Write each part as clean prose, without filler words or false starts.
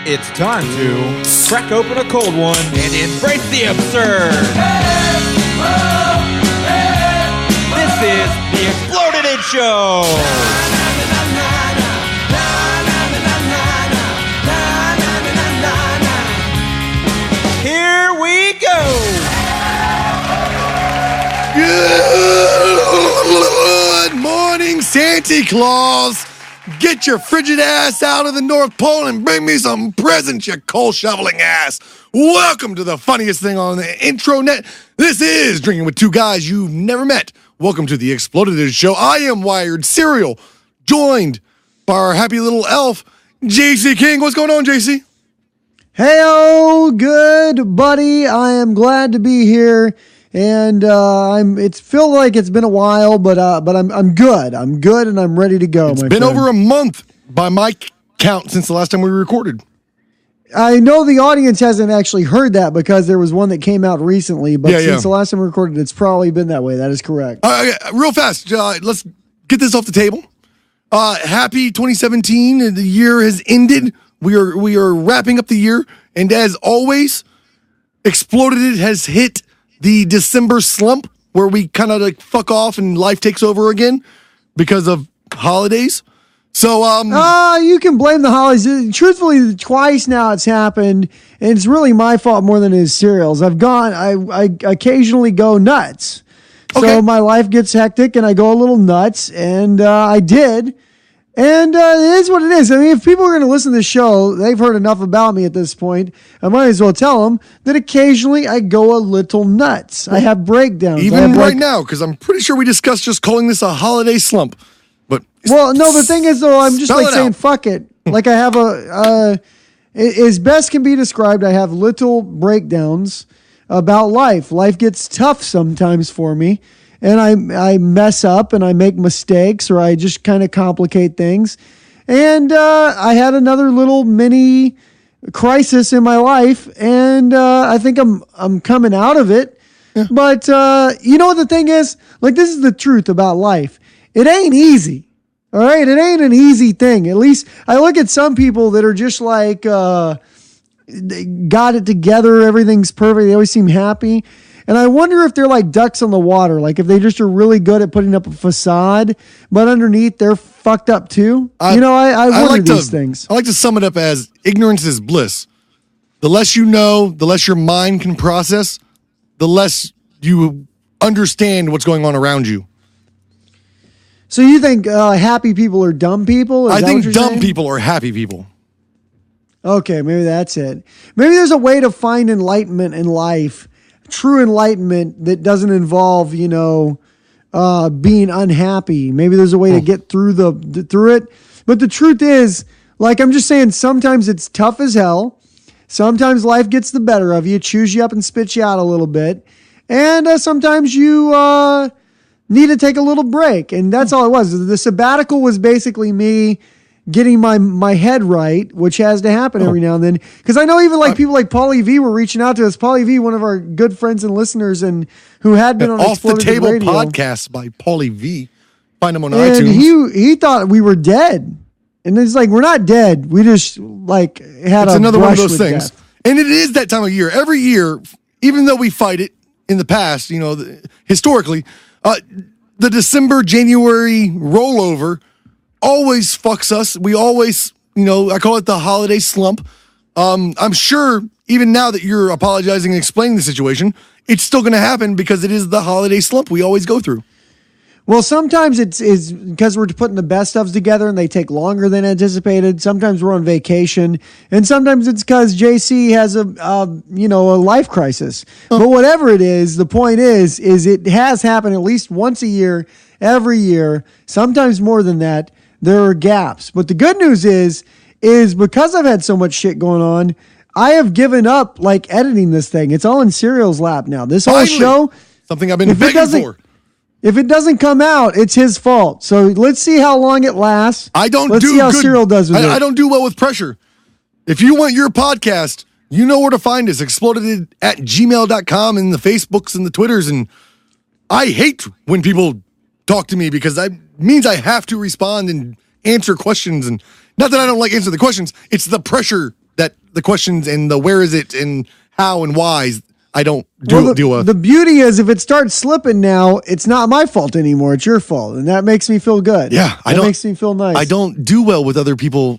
It's time to crack open a cold one and embrace the absurd. This is the Exploded It Show. Here we go. Good morning, Santa Claus. Get your frigid ass out of the North Pole and bring me some presents, you coal shoveling ass. Welcome to the funniest thing on the intronet. This is Drinking with Two Guys You've Never Met. Welcome to the Exploded It Show. I am Wired Cereal, joined by our happy little elf, JC King. What's going on, JC? Hey-o, good buddy. I am glad to be here. And it feels like it's been a while, but I'm good. I'm good, and I'm ready to go. It's been over a month by my count since the last time we recorded. I know the audience hasn't actually heard that because there was one that came out recently, but since the last time we recorded, it's probably been that way. That is correct. Real fast, let's get this off the table. Happy 2017. The year has ended. We are wrapping up the year, and as always, Exploded It has hit the December slump where we kind of like fuck off and life takes over again because of holidays. So, you can blame the holidays. Truthfully, twice now it's happened, and it's really my fault more than it is Cereal's. I occasionally go nuts. So my life gets hectic and I go a little nuts, and I did. And it is what it is. I mean, if people are going to listen to the show, they've heard enough about me at this point. I might as well tell them that occasionally I go a little nuts. I have breakdowns. Even right now, because I'm pretty sure we discussed just calling this a holiday slump. But well, no, the thing is, though, I'm just like saying, fuck it. Like I have as best can be described, I have little breakdowns about life. Life gets tough sometimes for me. And I mess up and I make mistakes or I just kind of complicate things. And I had another little mini crisis in my life, and I think I'm coming out of it. Yeah. But you know what the thing is? Like, this is the truth about life. It ain't easy. All right? It ain't an easy thing. At least I look at some people that are just like they got it together. Everything's perfect. They always seem happy. And I wonder if they're like ducks on the water, like if they just are really good at putting up a facade, but underneath they're fucked up too. I wonder these things. I like to sum it up as ignorance is bliss. The less you know, the less your mind can process, the less you understand what's going on around you. So you think happy people are dumb people? I think dumb people are happy people. Okay, maybe that's it. Maybe there's a way to find enlightenment in life. True enlightenment that doesn't involve, being unhappy. Maybe there's a way to get through it. But the truth is, like I'm just saying, sometimes it's tough as hell. Sometimes life gets the better of you, chews you up and spits you out a little bit. And sometimes you need to take a little break. And that's all it was. The sabbatical was basically me getting my head right, which has to happen every now and then. Because I know even like people like Paulie V were reaching out to us. Paulie V, one of our good friends and listeners, and who had been on Off the Table Radio. podcast by Paulie V. Find him on and iTunes. He thought we were dead, and it's like we're not dead. We just like had it's another one of those things. Death. And it is that time of year. Every year, even though we fight it in the past, historically, the December, January rollover always fucks us. We always, I call it the holiday slump. I'm sure even now that you're apologizing and explaining the situation, it's still going to happen because it is the holiday slump we always go through. Well, sometimes it's because we're putting the best ofs together and they take longer than anticipated. Sometimes we're on vacation, and sometimes it's because JC has a life crisis. But whatever it is, the point is it has happened at least once a year, every year, sometimes more than that. There are gaps. But the good news is because I've had so much shit going on, I have given up like editing this thing. It's all in Cereal's lap now. This whole show, something I've been begging for. If it doesn't come out, it's his fault. So let's see how long it lasts. Let's see how Cereal does with it. I don't do well with pressure. If you want your podcast, you know where to find us. Exploded@gmail.com and the Facebooks and the Twitters. And I hate when people talk to me because that means I have to respond and answer questions. And not that I don't like answering the questions, it's the pressure that the questions and the where is it and how and whys, I don't deal with. The beauty is if it starts slipping now, it's not my fault anymore. It's your fault. And that makes me feel good. Yeah. That makes me feel nice. I don't do well with other people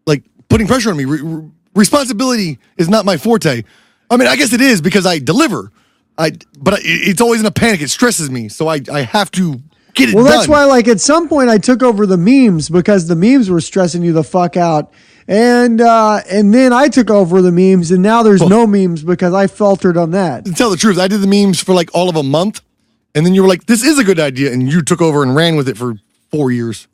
like putting pressure on me. Responsibility is not my forte. I mean, I guess it is because I deliver. But it's always in a panic. It stresses me. So I have to get it done. Well, that's why, like, at some point I took over the memes because the memes were stressing you the fuck out. And then I took over the memes, and now there's no memes because I faltered on that. To tell the truth, I did the memes for like all of a month, and then you were like, this is a good idea, and you took over and ran with it for 4 years.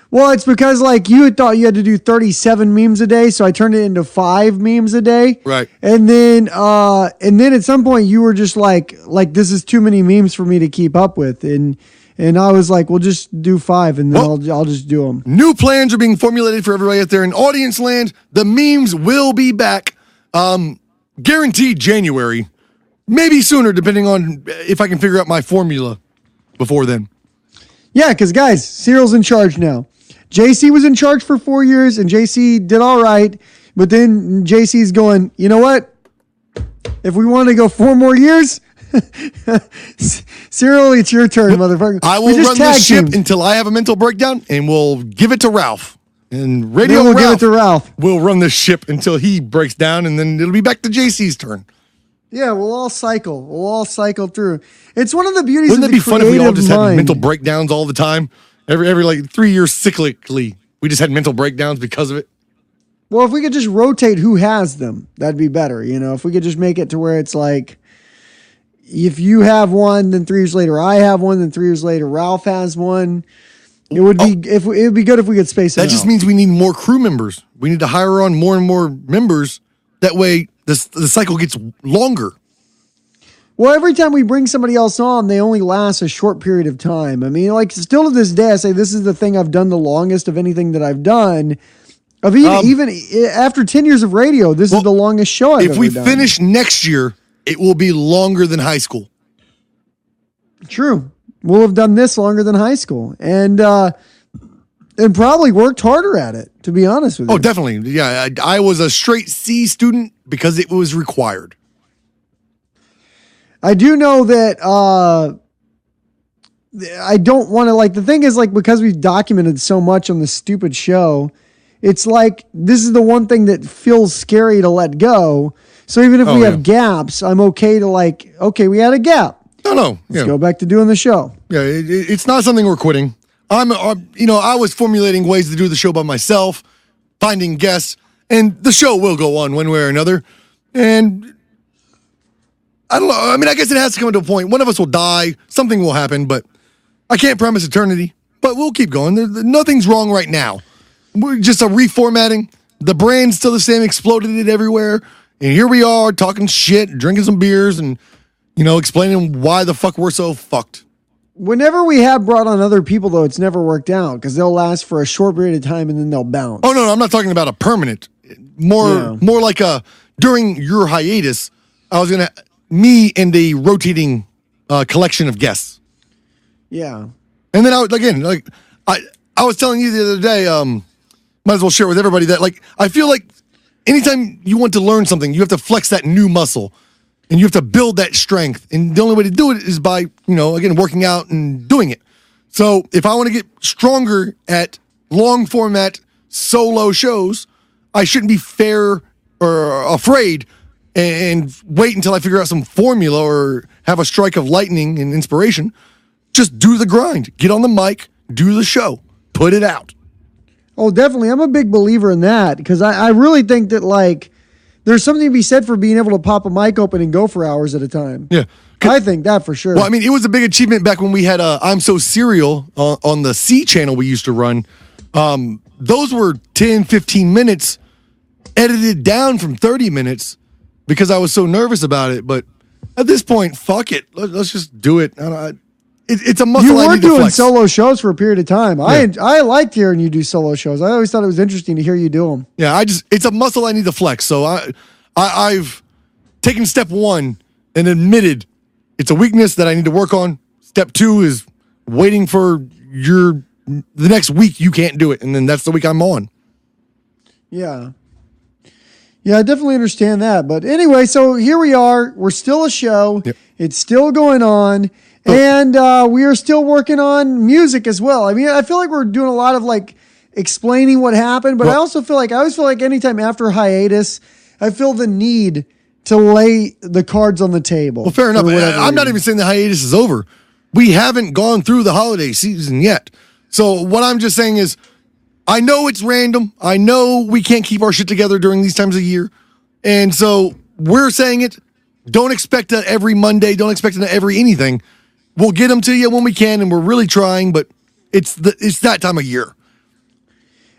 Well, it's because like you had thought you had to do 37 memes a day, so I turned it into 5 memes a day. Right. And then at some point you were just like this is too many memes for me to keep up with, and I was like, well, just do 5, and then I'll just do them. New plans are being formulated for everybody out there in audience land. The memes will be back, guaranteed January, maybe sooner, depending on if I can figure out my formula before then. Yeah, because guys, Cyril's in charge now. JC was in charge for 4 years, and JC did all right, but then JC's going, you know what? If we want to go 4 more years, Cyril, it's your turn, motherfucker. I will run this ship until I have a mental breakdown, and we'll give it to Ralph. And Radio Ralph give it to Ralph. We'll run this ship until he breaks down, and then it'll be back to JC's turn. Yeah, we'll all cycle. We'll all cycle through. It's one of the beauties Wouldn't of that the be fun if we all just mind. had mental breakdowns all the time? Every like 3 years cyclically, we just had mental breakdowns because of it. Well, if we could just rotate who has them, that'd be better. You know, if we could just make it to where it's like, if you have one, then 3 years later I have one, then 3 years later Ralph has one. It would be it would be good if we could space it out. That just means we need more crew members. We need to hire on more and more members. That way, the cycle gets longer. Well, every time we bring somebody else on, they only last a short period of time. I mean, like, still to this day, I say this is the thing I've done the longest of anything that I've done. Even after 10 years of radio, this is the longest show I've ever done. If we finish next year, it will be longer than high school. True. We'll have done this longer than high school. And probably worked harder at it, to be honest with you. Oh, definitely. Yeah, I was a straight C student because it was required. I do know that I don't want to, like, the thing is, like, because we've documented so much on this stupid show, it's like this is the one thing that feels scary to let go. So even if we have gaps, I'm okay to, like, okay, we had a gap. No. Let's go back to doing the show. Yeah, it's not something we're quitting. I was formulating ways to do the show by myself, finding guests, and the show will go on one way or another. And I don't know. I mean, I guess it has to come to a point. One of us will die. Something will happen, but I can't promise eternity. But we'll keep going. Nothing's wrong right now. We're just a reformatting. The brand's still the same. Exploded it everywhere. And here we are talking shit, drinking some beers, and, explaining why the fuck we're so fucked. Whenever we have brought on other people, though, it's never worked out because they'll last for a short period of time and then they'll bounce. Oh, no, I'm not talking about a permanent. More like during your hiatus, I was going to, me and a rotating collection of guests. Yeah. And then I was telling you the other day, might as well share with everybody that, like, I feel like anytime you want to learn something, you have to flex that new muscle. And you have to build that strength. And the only way to do it is by, again, working out and doing it. So if I want to get stronger at long format solo shows, I shouldn't be fair or afraid and wait until I figure out some formula or have a strike of lightning and inspiration. Just do the grind. Get on the mic, do the show, put it out. Oh, definitely. I'm a big believer in that because I really think that, like, there's something to be said for being able to pop a mic open and go for hours at a time. Yeah. I think that for sure. Well, I mean, it was a big achievement back when we had I'm So Serial on the C channel we used to run. Those were 10, 15 minutes edited down from 30 minutes because I was so nervous about it. But at this point, fuck it. Let's just do it. It's a muscle I need to flex. You were doing solo shows for a period of time. Yeah. I liked hearing you do solo shows. I always thought it was interesting to hear you do them. Yeah, it's a muscle I need to flex. So I've taken step 1 and admitted it's a weakness that I need to work on. Step 2 is waiting for the next week you can't do it, and then that's the week I'm on. Yeah. Yeah, I definitely understand that. But anyway, so here we are. We're still a show. Yep. It's still going on. And we are still working on music as well. I mean, I feel like we're doing a lot of like explaining what happened, but I always feel like anytime after hiatus, I feel the need to lay the cards on the table. Well, fair enough. I'm not even saying the hiatus is over. We haven't gone through the holiday season yet. So what I'm just saying is, I know it's random. I know we can't keep our shit together during these times of year. And so we're saying it. Don't expect it every Monday. Don't expect it every anything. We'll get them to you when we can, and we're really trying, but it's that time of year.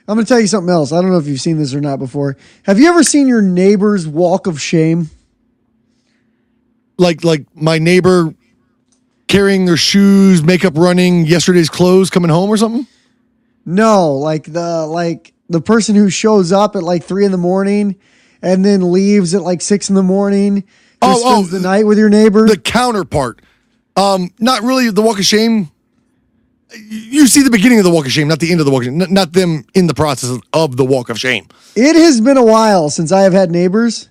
I'm going to tell you something else. I don't know if you've seen this or not before. Have you ever seen your neighbor's walk of shame? Like my neighbor carrying their shoes, makeup running, yesterday's clothes coming home or something? No, like the person who shows up at like 3 a.m. and then leaves at like 6 a.m. Spends the night with your neighbor. The counterpart. Not really the walk of shame. You see the beginning of the walk of shame, not the end of the walk of shame. Not them in the process of the walk of shame. It has been a while since I have had neighbors.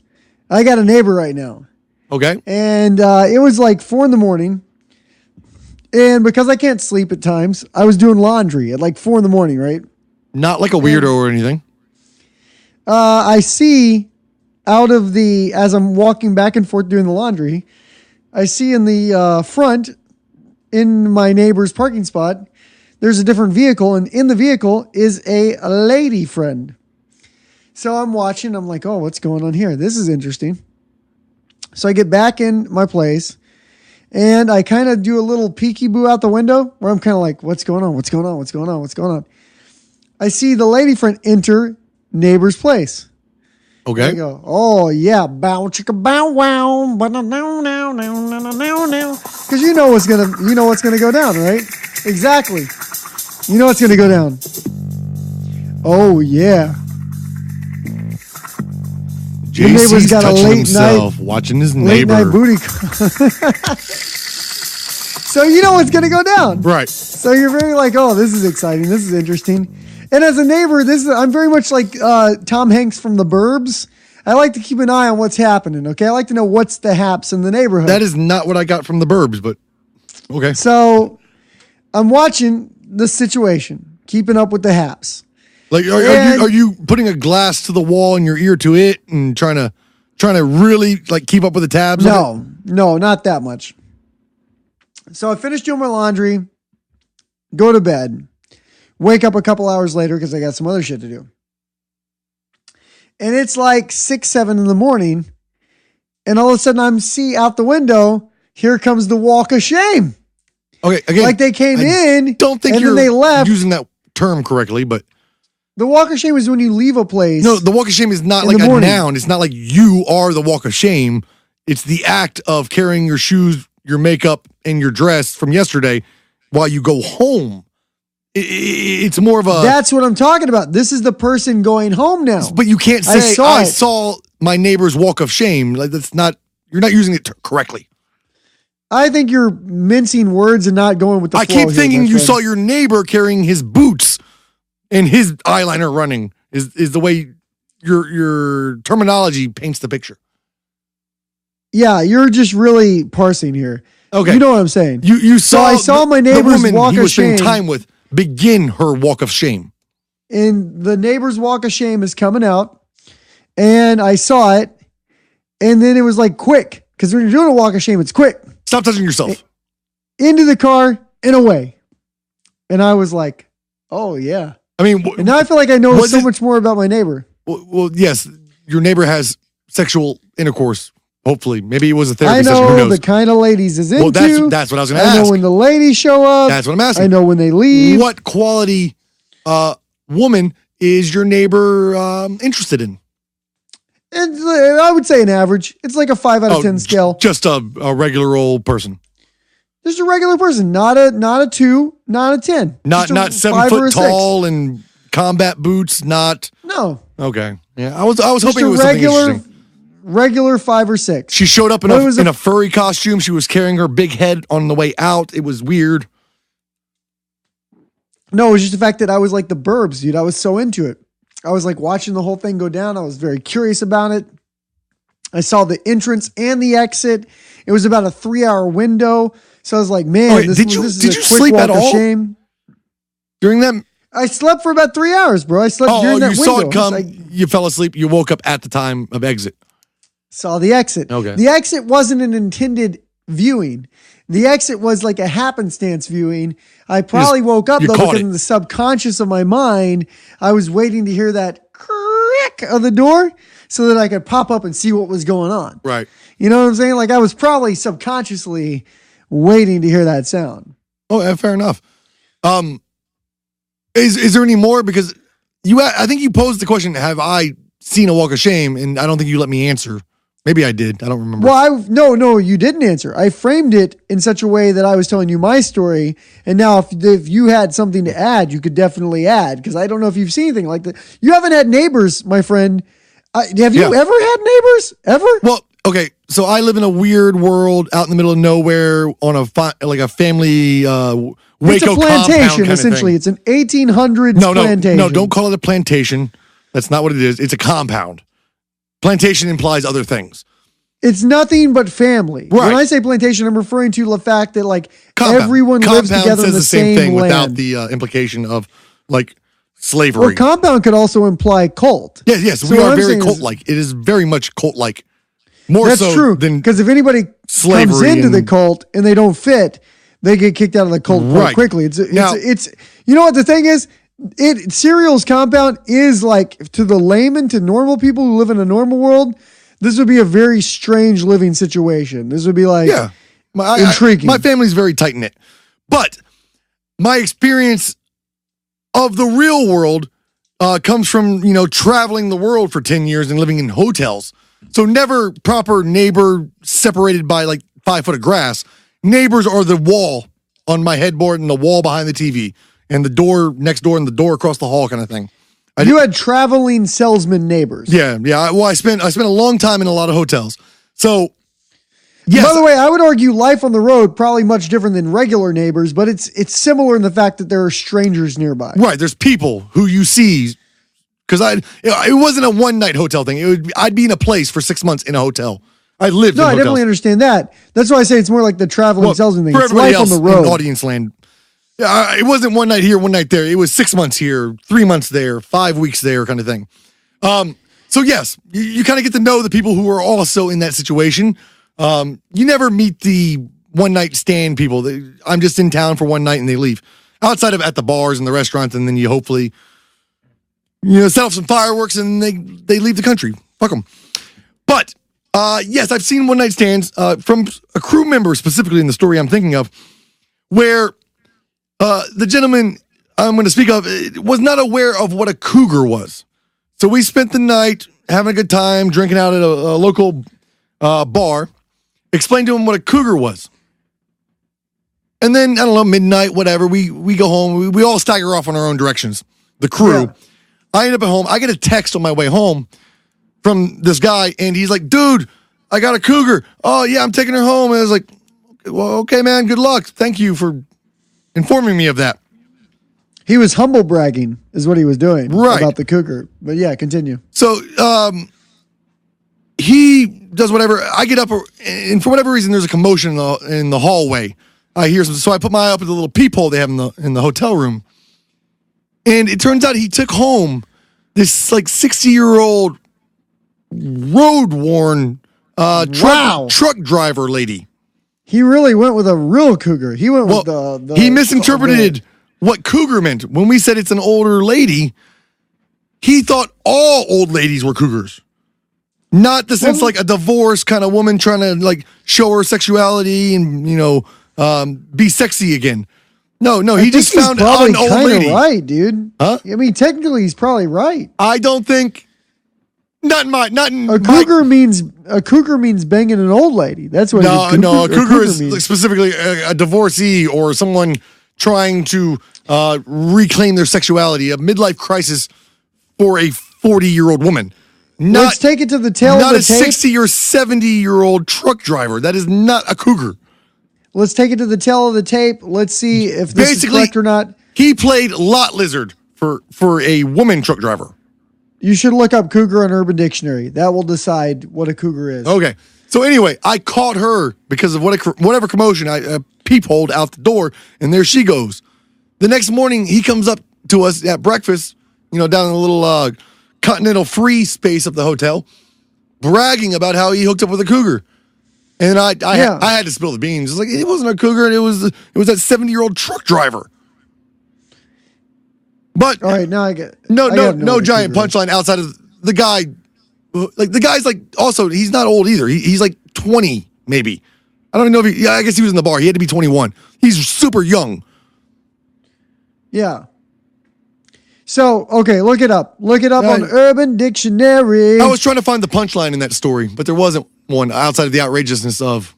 I got a neighbor right now. Okay. And it was like 4 a.m. And because I can't sleep at times, I was doing laundry at like 4 a.m, right? Not like a weirdo or anything. I see as I'm walking back and forth doing the laundry, I see in the front, in my neighbor's parking spot, there's a different vehicle, and in the vehicle is a lady friend. So I'm watching, I'm like, oh, what's going on here? This is interesting. So I get back in my place, and I kind of do a little peekaboo out the window where I'm kind of like, what's going on? What's going on? What's going on? What's going on? I see the lady friend enter neighbor's place. Okay. I go, oh yeah, bow chicka bow wow, but now now. Because you know what's gonna go down, right? Exactly. You know what's gonna go down. Oh yeah. The neighbor's got a late night, watching his neighbor. Late night booty call. So you know what's gonna go down, right? So you're very like, oh, this is exciting. This is interesting. And as a neighbor, I'm very much like Tom Hanks from The Burbs. I like to keep an eye on what's happening. Okay, I like to know what's the haps in the neighborhood. That is not what I got from The Burbs, but okay. So I'm watching the situation, keeping up with the haps. Like, are you putting a glass to the wall and your ear to it and trying to really like keep up with the tabs? No, not that much. So I finished doing my laundry, go to bed, wake up a couple hours later because I got some other shit to do. And it's like 6, 7 in the morning, and all of a sudden I'm out the window, here comes the walk of shame. Okay, again, like they came in, don't think and you're then they left. Using that term correctly, but the walk of shame is when you leave a place. No, the walk of shame is not like a noun. It's not like you are the walk of shame. It's the act of carrying your shoes, your makeup, and your dress from yesterday while you go home. It's more of a... That's what I'm talking about. This is the person going home now. But you can't say, I saw my neighbor's walk of shame. Like that's not... You're not using it correctly. I think you're mincing words and not going with the flow. I keep thinking you saw your neighbor carrying his boots and his eyeliner running is the way your terminology paints the picture. Yeah, you're just really parsing here. Okay. You know what I'm saying. You saw... So I saw my neighbor's walk he of was shame. spending time with begin her walk of shame. And the neighbor's walk of shame is coming out. And I saw it. And then it was like quick. Because when you're doing a walk of shame, it's quick. Stop touching yourself. Into the car and away. And I was like, oh, yeah. I mean... And now I feel like I know so much more about my neighbor. Well, yes. Your neighbor has sexual intercourse. Hopefully. Maybe it was a therapy session. I know the kind of ladies is into. Well, that's what I was going to ask. I know when the ladies show up. That's what I'm asking. I know when they leave. What quality woman is your neighbor interested in? And I would say an average. It's like a 5 out of 10 scale. Just a regular old person. Just a regular person. Not a 2, not a 10. Not 7 foot tall and combat boots. Not. No. Okay. Yeah. I was hoping it was something interesting. Regular 5 or 6. She showed up in a furry costume. She was carrying her big head on the way out. It was weird. No, it was just the fact that I was like the Burbs, dude. I was so into it. I was like watching the whole thing go down. I was very curious about it. I saw the entrance and the exit. It was about a 3-hour window. So I was like, man, this is a quick sleep walk at of all shame. During that? I slept for about 3 hours, bro. I slept during that window. Saw it come, you fell asleep, you woke up at the time of exit. Saw the exit. Okay. The exit wasn't an intended viewing. The exit was like a happenstance viewing. I probably woke up though because in the subconscious of my mind, I was waiting to hear that crack of the door so that I could pop up and see what was going on. Right. You know what I'm saying? Like I was probably subconsciously waiting to hear that sound. Oh, yeah, fair enough. Is there any more? Because I think you posed the question, have I seen a walk of shame? And I don't think you let me answer. Maybe I did. I don't remember. Well, no, you didn't answer. I framed it in such a way that I was telling you my story. And now if you had something to add, you could definitely add. Because I don't know if you've seen anything like that. You haven't had neighbors, my friend. Have you ever had neighbors? Ever? Well, okay. So I live in a weird world out in the middle of nowhere on a family Waco it's a plantation, kind essentially. It's an 1800s plantation. No, don't call it a plantation. That's not what it is. It's a compound. Plantation implies other things. It's nothing but family. Right. When I say plantation, I'm referring to the fact that like everyone lives together in the same thing land. Without the implication of like slavery. Well, compound could also imply cult. Yes, so we are very cult-like. It is very much cult-like. That's so true. Because if anybody comes into the cult and they don't fit, they get kicked out of the cult quite quickly. It's you know what the thing is? Serial's compound is like, to the layman, to normal people who live in a normal world, this would be a very strange living situation. This would be like intriguing. My family's very tight-knit. But my experience of the real world comes from, traveling the world for 10 years and living in hotels. So never proper neighbor separated by like 5 foot of grass. Neighbors are the wall on my headboard and the wall behind the TV. And the door next door and the door across the hall kind of thing. You had traveling salesman neighbors. Yeah. Well, I spent a long time in a lot of hotels. So, yes. By the way, I would argue life on the road probably much different than regular neighbors, but it's similar in the fact that there are strangers nearby. Right. There's people who you see, because it wasn't a one-night hotel thing. I'd be in a place for 6 months in a hotel. I lived in hotels. I definitely understand that. That's why I say it's more like the traveling salesman thing. For it's life on the road. In audience land. It wasn't one night here, one night there. It was 6 months here, 3 months there, 5 weeks there kind of thing. So yes, you kind of get to know the people who are also in that situation. You never meet the one night stand people. I'm just in town for one night and they leave. Outside of at the bars and the restaurants, and then you hopefully set off some fireworks and they leave the country. Fuck them. But yes, I've seen one night stands from a crew member specifically in the story I'm thinking of, where the gentleman I'm going to speak of was not aware of what a cougar was. So we spent the night having a good time, drinking out at a local bar, explained to him what a cougar was. And then, I don't know, midnight, whatever, we go home. We all stagger off in our own directions, the crew. Yeah. I end up at home. I get a text on my way home from this guy, and he's like, dude, I got a cougar. Oh, yeah, I'm taking her home. And I was like, well, okay, man, good luck. Thank you for informing me of that. He was humble bragging is what he was doing about the cougar. But yeah, continue. So he does whatever. I get up, and for whatever reason, there's a commotion in the hallway. I hear something, so I put my eye up at the little peephole they have in the hotel room. And it turns out he took home this like 60-year-old road-worn truck driver lady. He really went with a real cougar. He went with the he misinterpreted what cougar meant. When we said it's an older lady, he thought all old ladies were cougars. Not the sense like a divorced kind of woman trying to like show her sexuality and, be sexy again. No, he just found an old lady. Right, dude. Huh? I mean, technically he's probably right. I don't think cougar means banging an old lady. That's what a cougar is means. Specifically a divorcee or someone trying to reclaim their sexuality, a midlife crisis for a 40-year-old woman. Let's take it to the tail of the tape. Not a 60 or 70-year-old truck driver. That is not a cougar. Let's take it to the tail of the tape. Let's see if this is correct or not. He played lot lizard for a woman truck driver. You should look up cougar on Urban Dictionary. That will decide what a cougar is. Okay. So anyway, I caught her because of whatever commotion. I peepholed out the door, and there she goes. The next morning, he comes up to us at breakfast, down in the little continental free space of the hotel, bragging about how he hooked up with a cougar. And I had to spill the beans. It's like, it wasn't a cougar, it was that 70-year-old truck driver. But all right, now I get no giant punchline outside of the guy. Like the guy's like, also, he's not old either. He's like 20 maybe. I don't even know if I guess he was in the bar. He had to be 21. He's super young. Yeah. So, okay, look it up. Look it up on Urban Dictionary. I was trying to find the punchline in that story, but there wasn't one outside of the outrageousness of.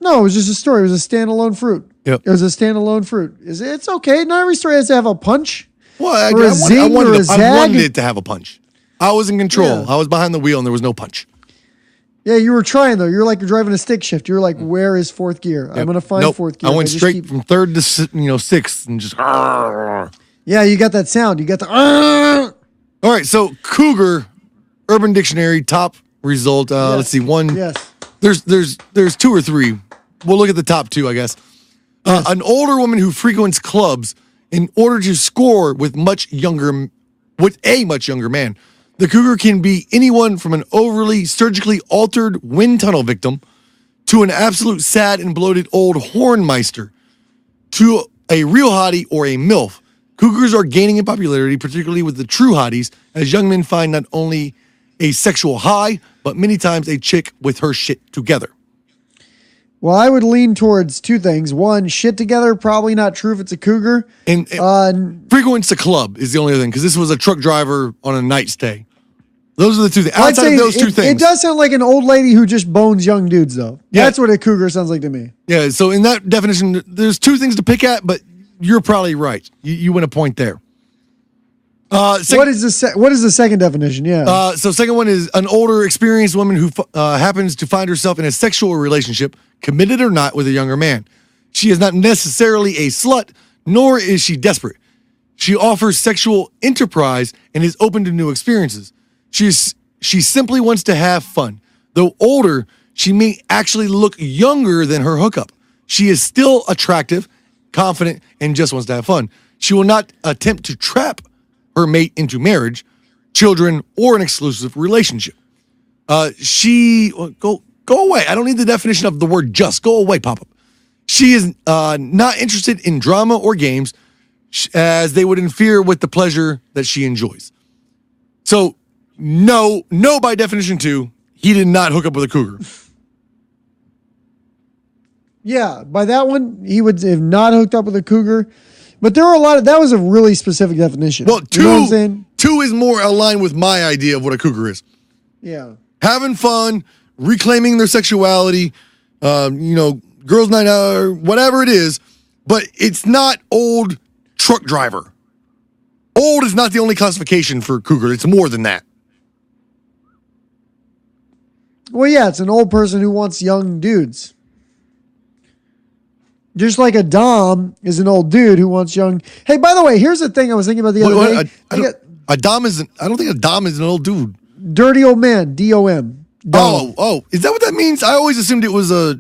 No, it was just a story. It was a standalone fruit. Yep. It was a standalone fruit. It's okay. Not every story has to have a punch. Well, I wanted it to have a punch. I was in control. Yeah. I was behind the wheel, and there was no punch. Yeah, you were trying, though. You're like you're driving a stick shift. You're like, where is fourth gear? Yep. I'm going to find fourth gear. I went straight from third to sixth and just. Yeah, you got that sound. You got the. All right, so cougar, Urban Dictionary, top result. Yes. Let's see, one. Yes. There's two or three. We'll look at the top two, I guess. Yes. An older woman who frequents clubs in order to score with a much younger man. The cougar can be anyone from an overly surgically altered wind tunnel victim to an absolute sad and bloated old hornmeister to a real hottie or a MILF. Cougars are gaining in popularity, particularly with the true hotties, as young men find not only a sexual high, but many times a chick with her shit together. Well, I would lean towards two things. One, shit together, probably not true if it's a cougar. And frequents a club is the only other thing, because this was a truck driver on a night stay. Those are the two things. Outside of those two things. It does sound like an old lady who just bones young dudes, though. Yeah. That's what a cougar sounds like to me. Yeah, so in that definition, there's two things to pick at, but you're probably right. You win a point there. What is the second definition? Yeah. So second one is an older, experienced woman who happens to find herself in a sexual relationship, committed or not, with a younger man. She is not necessarily a slut, nor is she desperate. She offers sexual enterprise and is open to new experiences. She simply wants to have fun. Though older, she may actually look younger than her hookup. She is still attractive, confident, and just wants to have fun. She will not attempt to trap her mate into marriage, children, or an exclusive relationship. Go away. I don't need the definition of the word just. Go away, pop-up. She is not interested in drama or games, as they would interfere with the pleasure that she enjoys. So, no, by definition two, he did not hook up with a cougar. Yeah, by that one, he would have not hooked up with a cougar. But there were that was a really specific definition. Well, two is more aligned with my idea of what a cougar is. Yeah. Having fun, reclaiming their sexuality, girls' night out, whatever it is, but it's not old truck driver. Old is not the only classification for cougar. It's more than that. Well, yeah, it's an old person who wants young dudes. Just like a dom is an old dude who wants young. Hey, by the way, here's the thing I was thinking about the other day. I don't think a dom is an old dude. Dirty old man, D-O-M. Dom. Oh, is that what that means? I always assumed it was a.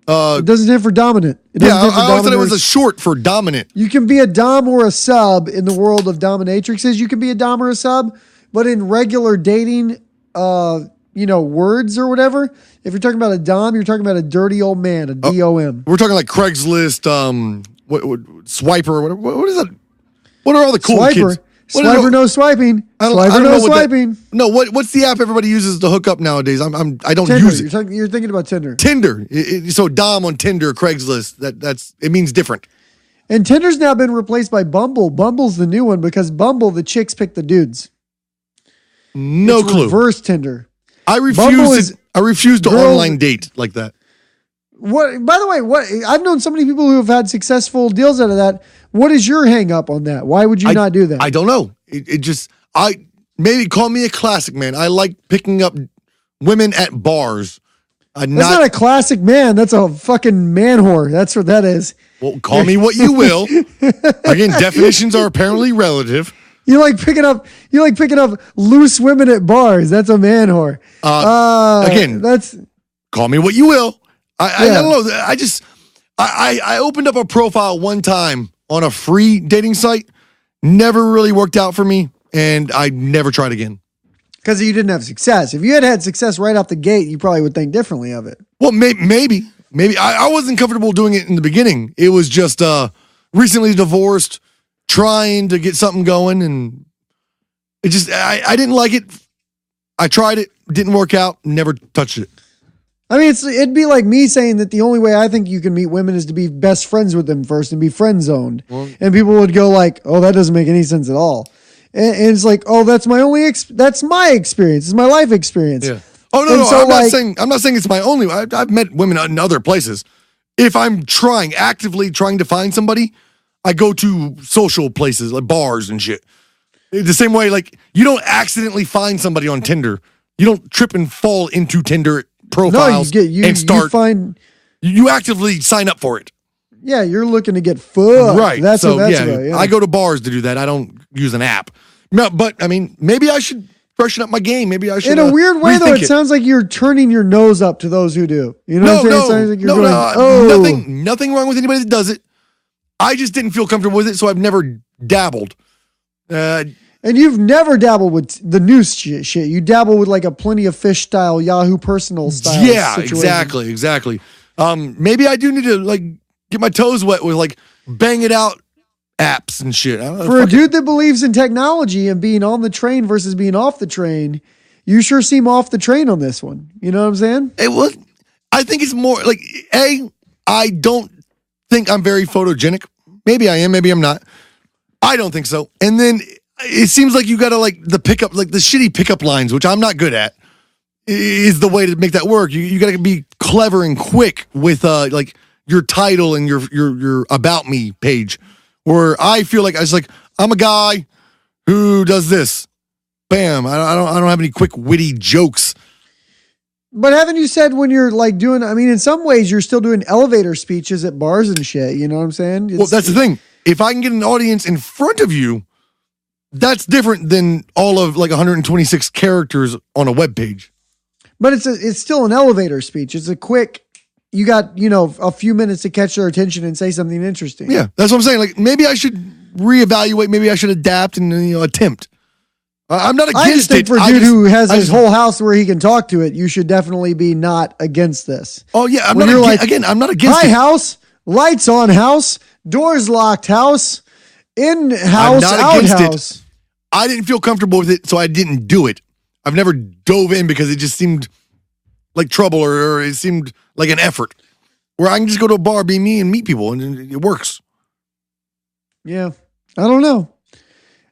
It doesn't stand for dominant. I always thought it was a short for dominant. You can be a dom or a sub in the world of dominatrixes. You can be a dom or a sub, but in regular dating, words or whatever, if you're talking about a dom, you're talking about a dirty old man, a D-O-M. We're talking like Craigslist, Swiper, whatever. What is that? What are all the cool kids? Swiper, no swiping. Swiper, no swiping. What's the app everybody uses to hook up nowadays? I don't Tinder. use it. You're thinking about Tinder. Tinder. So Dom on Tinder, Craigslist. It means different. And Tinder's now been replaced by Bumble. Bumble's the new one because Bumble, the chicks pick the dudes. No clue. Reverse Tinder. I refuse to online date like that. What? By the way, I've known so many people who have had successful deals out of that. What is your hang up on that? Why would you not do that? I don't know. Maybe call me a classic man. I like picking up women at bars. That's not a classic man. That's a fucking man whore. That's what that is. Well, call me what you will. Again, definitions are apparently relative. You like picking up loose women at bars. That's a man whore. Again, call me what you will. I don't know. I opened up a profile one time on a free dating site. Never really worked out for me, and I never tried again. Because you didn't have success. If you had success right off the gate, you probably would think differently of it. Well, maybe. I wasn't comfortable doing it in the beginning. It was just recently divorced, trying to get something going, and it just I didn't like it. I tried it, didn't work out, never touched it. I mean, it'd be like me saying that the only way I think you can meet women is to be best friends with them first and be friend zoned. Well, and people would go like, "Oh, that doesn't make any sense at all." And it's like, "Oh, that's my experience. It's my life experience." Yeah. Oh no, so I'm not saying it's my only. I've met women in other places. If I'm actively trying to find somebody, I go to social places like bars and shit. The same way, like you don't accidentally find somebody on Tinder. You don't trip and fall into Tinder profiles and start. You actively sign up for it. Yeah, you're looking to get fucked. Right. That's about. Yeah. I go to bars to do that. I don't use an app. No, but I mean, maybe I should freshen up my game. Maybe I should. In a weird way, though, it sounds like you're turning your nose up to those who do. You know what I'm saying? It sounds like you're going, nothing wrong with anybody that does it. I just didn't feel comfortable with it, so I've never dabbled. And you've never dabbled with the new shit. You dabble with like a Plenty of Fish style, Yahoo Personal style. Yeah, situation. exactly. Maybe I do need to like get my toes wet with like bang it out apps and shit. For a dude that believes in technology and being on the train versus being off the train, you sure seem off the train on this one. You know what I'm saying? I think it's more like I don't think I'm very photogenic. Maybe I am, maybe I'm not. I don't think so. And then it seems like you gotta like the shitty pickup lines, which I'm not good at, is the way to make that work. You gotta be clever and quick with like your title and your about me page. Where I feel like I'm a guy who does this. Bam! I don't have any quick witty jokes. But haven't you said when you're like doing? I mean, in some ways, you're still doing elevator speeches at bars and shit. You know what I'm saying? Well, that's the thing. If I can get an audience in front of you, that's different than all of like 126 characters on a web page. But it's still an elevator speech. It's a quick. You got, a few minutes to catch their attention and say something interesting. Yeah, that's what I'm saying. Like, maybe I should reevaluate. Maybe I should adapt and, attempt. I'm not against it. I just think for a dude who has his whole house where he can talk to it, you should definitely be not against this. Oh, yeah. I'm not against it. Hi, house. Lights on, house. Doors locked, house. In house, out house. I didn't feel comfortable with it, so I didn't do it. I've never dove in because it just seemed like trouble or it seemed like an effort where I can just go to a bar, be me, and meet people, and it works. Yeah. I don't know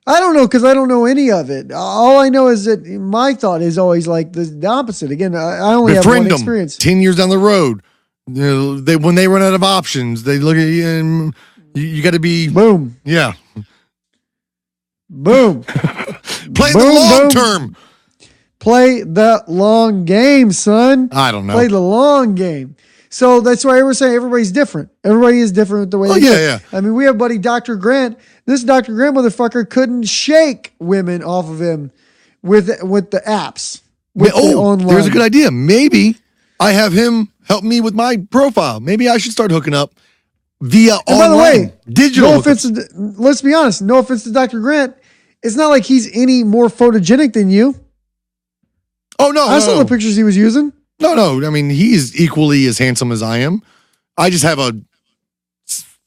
because I don't know any of it. All I know is that my thought is always like the opposite. Again, I only have one experience. 10 years down the road, when they run out of options, they look at you and you got to be... Boom. Yeah. Boom. Play the long term. Play the long game, son. I don't know. Play the long game. So that's why we're saying everybody's different. Everybody is different with the way they do it. Yeah. I mean, we have buddy Dr. Grant. This Dr. Grant motherfucker couldn't shake women off of him with the apps. The online. There's a good idea. Maybe I have him help me with my profile. Maybe I should start hooking up via online. By the way, digital. Let's be honest. No offense to Dr. Grant. It's not like he's any more photogenic than you. Oh, no. I saw the pictures he was using. No. I mean, he's equally as handsome as I am. I just have a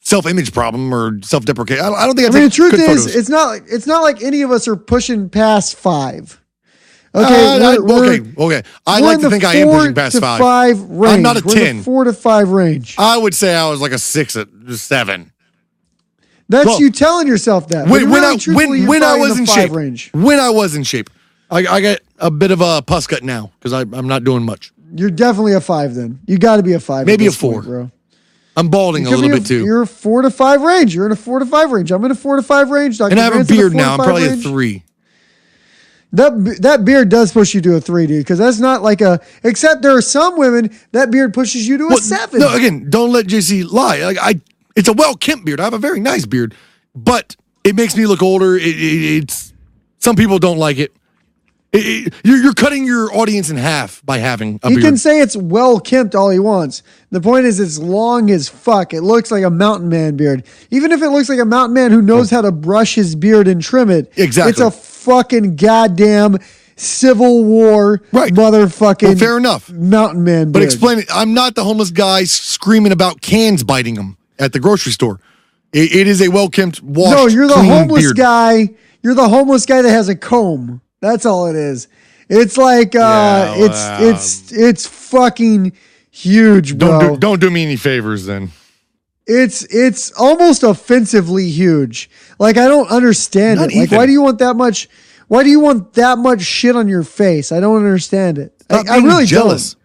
self-image problem or self-deprecation. I don't think I take the truth good is, photos. it's not like any of us are pushing past 5. Okay. Okay. I like to think I am pushing past 5. 5 range. I'm not a 10. In the 4 to 5 range. I would say I was like a 6 at 7. That's you telling yourself that. When I was in shape. Range. When I was in shape. I got a bit of a pus cut now because I'm not doing much. You're definitely a 5 then. You got to be a 5. Maybe a 4, bro. I'm balding a little bit too. You're a 4 to 5 range. You're in a 4 to 5 range. I'm in a 4 to 5 range. Dr. And I have a beard now. I'm probably a 3. That beard does push you to a 3, dude. Because that's not like except there are some women that beard pushes you to a 7. No, again, don't let JC lie. It's a well-kempt beard. I have a very nice beard, but It makes me look older. It's some people don't like it. You're cutting your audience in half by having a beard. He can say it's well kempt all he wants. The point is it's long as fuck. It looks like a mountain man beard. Even if it looks like a mountain man who knows how to brush his beard and trim it. Exactly. It's a fucking goddamn Civil War motherfucking fair enough. mountain man beard. But explain it. I'm not the homeless guy screaming about cans biting him at the grocery store. It is a well-kempt, washed, No, you're the clean homeless beard. guy. You're the homeless guy that has a comb. That's all it is. It's like it's fucking huge, bro. Don't do me any favors then. It's almost offensively huge. Like I don't understand it. Like why do you want that much? Why do you want that much shit on your face? I don't understand it. I really jealous. don't.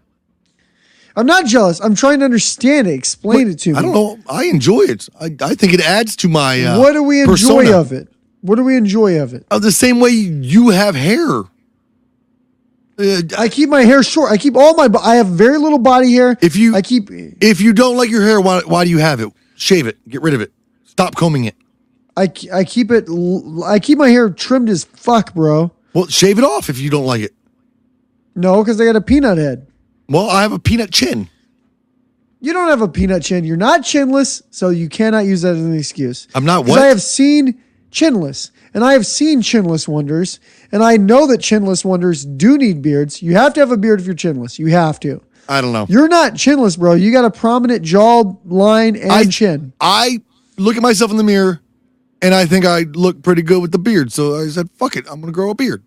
I'm not jealous. I'm trying to understand it. Explain it to me. I don't know. I enjoy it. I think it adds to my what do we enjoy persona. of it? What do we enjoy of it? The same way you have hair. I keep my hair short. I keep I have very little body hair. If you don't like your hair, why do you have it? Shave it. Get rid of it. Stop combing it. I keep my hair trimmed as fuck, bro. Well, shave it off if you don't like it. No, because I got a peanut head. Well, I have a peanut chin. You don't have a peanut chin. You're not chinless, so you cannot use that as an excuse. I'm not what? I have seen chinless, and I have seen chinless wonders, and I know that chinless wonders do need beards. You have to have a beard if you're chinless. You have to. I don't know. You're not chinless, bro. You got a prominent jaw line and chin. I look at myself in the mirror, and I think I look pretty good with the beard. So I said, fuck it. I'm going to grow a beard.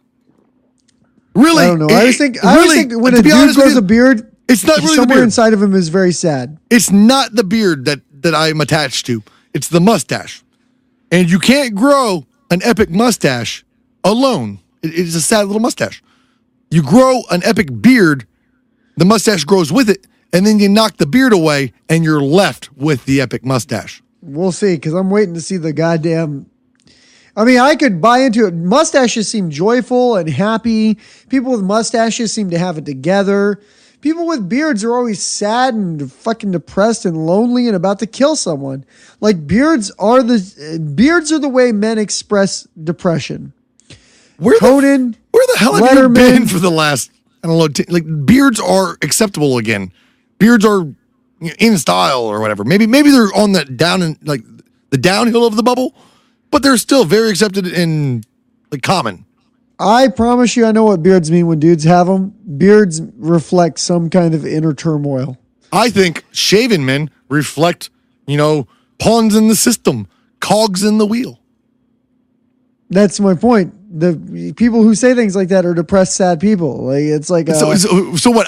Really? I don't know. I always think when a dude grows a beard, it's not really somewhere inside of him is very sad. It's not the beard that I'm attached to. It's the mustache. And you can't grow an epic mustache alone. It's a sad little mustache. You grow an epic beard, the mustache grows with it, and then you knock the beard away, and you're left with the epic mustache. We'll see, because I'm waiting to see the goddamn... I mean, I could buy into it. Mustaches seem joyful and happy. People with mustaches seem to have it together. People with beards are always sad and fucking depressed and lonely and about to kill someone. Like beards are the way men express depression. Where the hell have you been for the last, I don't know, like beards are acceptable again. Beards are in style or whatever. Maybe they're on the the downhill of the bubble, but they're still very accepted and like common. I promise you I know what beards mean when dudes have them. Beards reflect some kind of inner turmoil. I think shaven men reflect, pawns in the system, cogs in the wheel. That's my point. The people who say things like that are depressed, sad people. Like it's like so what?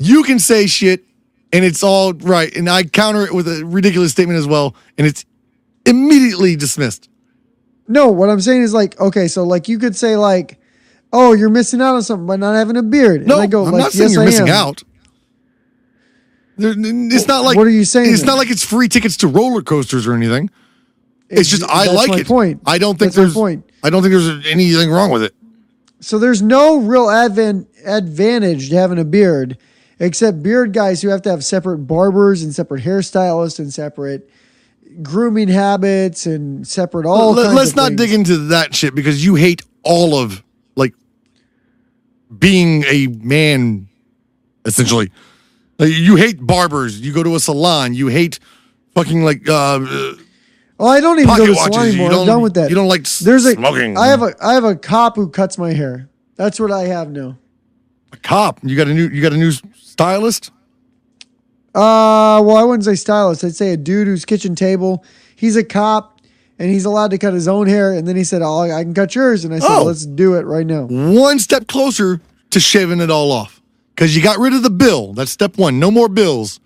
You can say shit and it's all right, and I counter it with a ridiculous statement as well, and it's immediately dismissed. No, what I'm saying is like, okay, so like you could say like, oh, you're missing out on something by not having a beard. No, and I go, I'm not saying you're missing out. It's not like, what are you saying? It's not like it's free tickets to roller coasters or anything. It's just I like it. Point. I don't think there's anything wrong with it. So there's no real advantage to having a beard, except beard guys who have to have separate barbers and separate hairstylists and separate grooming habits and separate all kinds of Let's not things. dig into that shit because you hate all of like being a man, essentially. Like, you hate barbers. You go to a salon. You hate fucking like. Oh, I don't even go to salon watches. anymore. I'm done with that. You don't like smoking. I have a cop who cuts my hair. That's what I have now. A cop? You got a new stylist? Well, I wouldn't say stylist. I'd say a dude who's kitchen table. He's a cop, and he's allowed to cut his own hair. And then he said, "Oh, I can cut yours." And I said, "Let's do it right now." One step closer to shaving it all off. Because you got rid of the bill. That's step one. No more bills.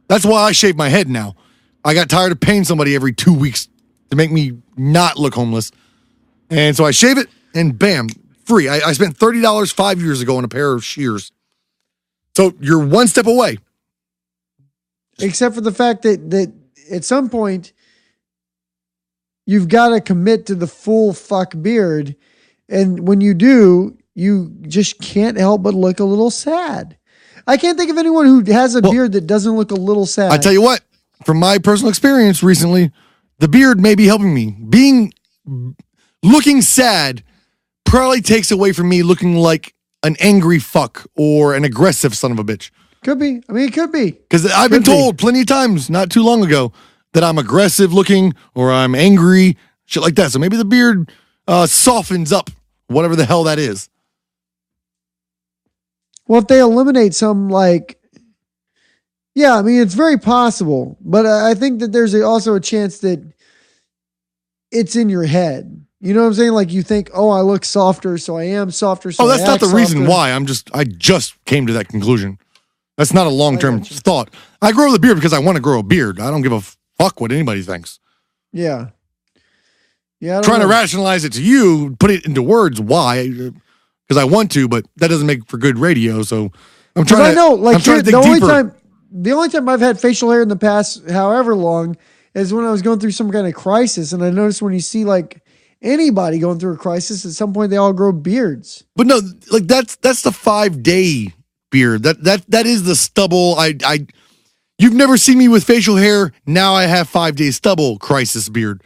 That's why I shave my head now. I got tired of paying somebody every 2 weeks to make me not look homeless. And so I shave it, and bam, free. I spent $30 5 years ago on a pair of shears. So you're one step away. Except for the fact that at some point, you've got to commit to the full fuck beard. And when you do, you just can't help but look a little sad. I can't think of anyone who has a beard that doesn't look a little sad. I tell you what, from my personal experience recently, the beard may be helping me. Being looking sad probably takes away from me looking like an angry fuck or an aggressive son of a bitch. Could be. I mean, it could be. Because I've been told plenty of times not too long ago that I'm aggressive looking or I'm angry, shit like that. So maybe the beard softens up whatever the hell that is. Well, if they eliminate some, like, yeah, I mean, it's very possible. But I think that there's also a chance that it's in your head. You know what I'm saying? Like you think, oh, I look softer, so I am softer. So that's not the reason why. I just came to that conclusion. That's not a long-term thought. I grow the beard because I want to grow a beard. I don't give a fuck what anybody thinks. Yeah. Yeah. Trying to rationalize it to you, put it into words, why? Because I want to, but that doesn't make for good radio. So I'm trying to. I know, like, the only time I've had facial hair in the past, however long, is when I was going through some kind of crisis, and I noticed when you see like anybody going through a crisis, at some point they all grow beards. But no, like that's the 5-day beard. That is the stubble. You've never seen me with facial hair. Now I have 5 days stubble crisis beard.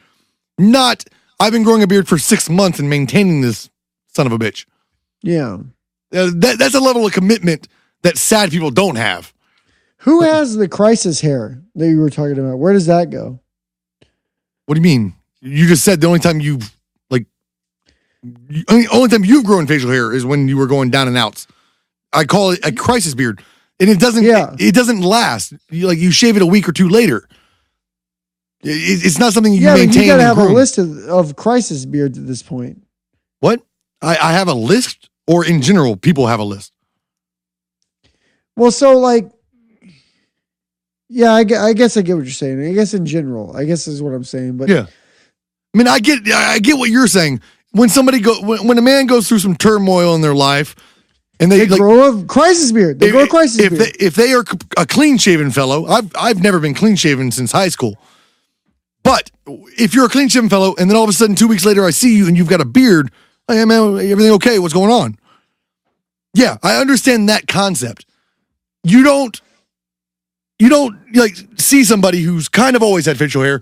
Not I've been growing a beard for 6 months and maintaining this son of a bitch. Yeah, that's a level of commitment that sad people don't have. Who has the crisis hair that you were talking about? Where does that go? What do you mean? You just said the only time you've only time you've grown facial hair is when you were going down and outs. I call it a crisis beard, and it doesn't. Yeah. It doesn't last. You shave it a week or two later. It's not something you maintain. You gotta have a list of crisis beards at this point. What? I have a list, or in general, people have a list. Well, so like. Yeah, I guess I get what you're saying. I guess in general, I guess is what I'm saying. But yeah, I mean, I get what you're saying. When when a man goes through some turmoil in their life, and they grow a crisis beard, beard. If they are a clean shaven fellow, I've never been clean shaven since high school. But if you're a clean shaven fellow, and then all of a sudden 2 weeks later I see you and you've got a beard, hey man, everything okay? What's going on? Yeah, I understand that concept. You don't like see somebody who's kind of always had facial hair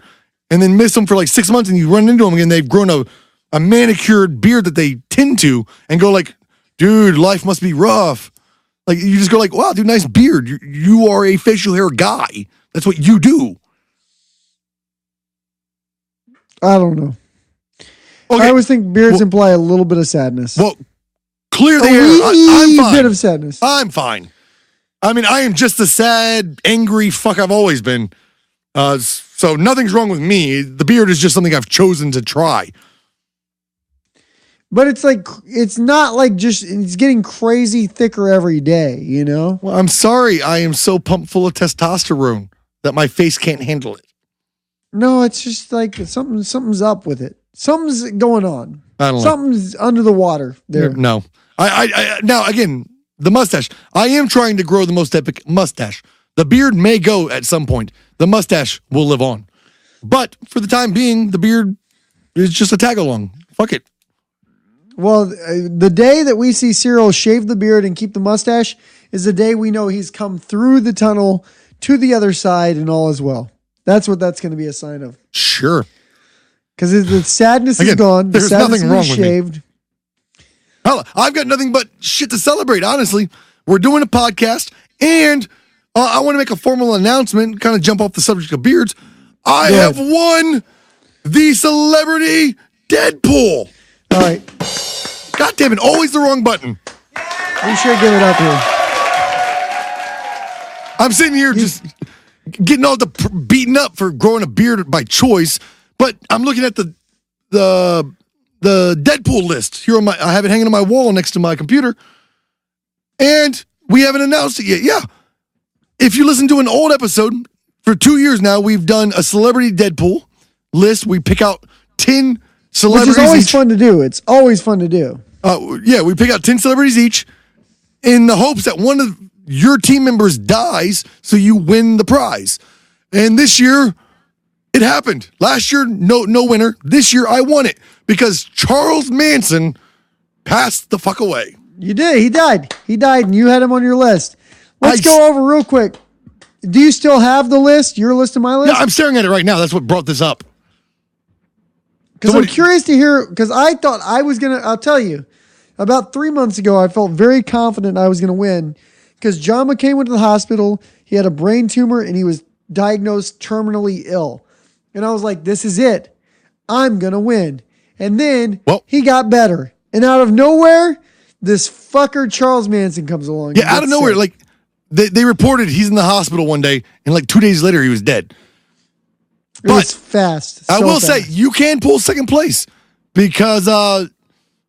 and then miss them for like 6 months and you run into them again. They've grown a manicured beard that they tend to and go like, dude, life must be rough. Like you just go like, wow, dude, nice beard. You are a facial hair guy. That's what you do. I don't know. Okay. I always think beards imply a little bit of sadness. Well, clear the air. I'm fine. A bit of sadness. I'm fine. I mean, I am just the sad, angry fuck I've always been. So nothing's wrong with me. The beard is just something I've chosen to try. But it's not like it's getting crazy thicker every day, you know? Well, I'm sorry. I am so pumped full of testosterone that my face can't handle it. No, it's just like something's up with it. Something's going on. I don't know. Something's under the water there. No. I now, again, the mustache. I am trying to grow the most epic mustache. The beard may go at some point. The mustache will live on. But for the time being, the beard is just a tag along. Fuck it. Well, the day that we see Cyril shave the beard and keep the mustache is the day we know he's come through the tunnel to the other side and all is well. That's what that's going to be a sign of. Sure. Because the sadness is gone. There's nothing wrong with shaved. Me. Hell, I've got nothing but shit to celebrate, honestly. We're doing a podcast, and I want to make a formal announcement, kind of jump off the subject of beards. I have won the Celebrity Deadpool. All right. God damn it, always the wrong button. We should give it up here. I'm sitting here just getting all beaten up for growing a beard by choice, but I'm looking at the Deadpool list here I have it hanging on my wall next to my computer, and we haven't announced it yet. Yeah, if you listen to an old episode, for 2 years now, we've done a Celebrity Deadpool list. We pick out 10 celebrities, which is always fun to do. It's always fun to do. Yeah, we pick out 10 celebrities each in the hopes that one of your team members dies so you win the prize. And this year, it happened. Last year, no winner. This year, I won it because Charles Manson passed the fuck away. You did. He died. And you had him on your list. Let's go over real quick. Do you still have the list? Your list and my list? Yeah, I'm staring at it right now. That's what brought this up. Because I'm curious to hear, because I thought I was going to, I'll tell you, about 3 months ago, I felt very confident I was going to win because John McCain went to the hospital. He had a brain tumor and he was diagnosed terminally ill. And I was like, this is it. I'm going to win. And then he got better. And out of nowhere, this fucker Charles Manson comes along. Yeah, out of nowhere. Like, they reported he's in the hospital one day and like 2 days later, he was dead. It was fast. I will say, you can pull second place because,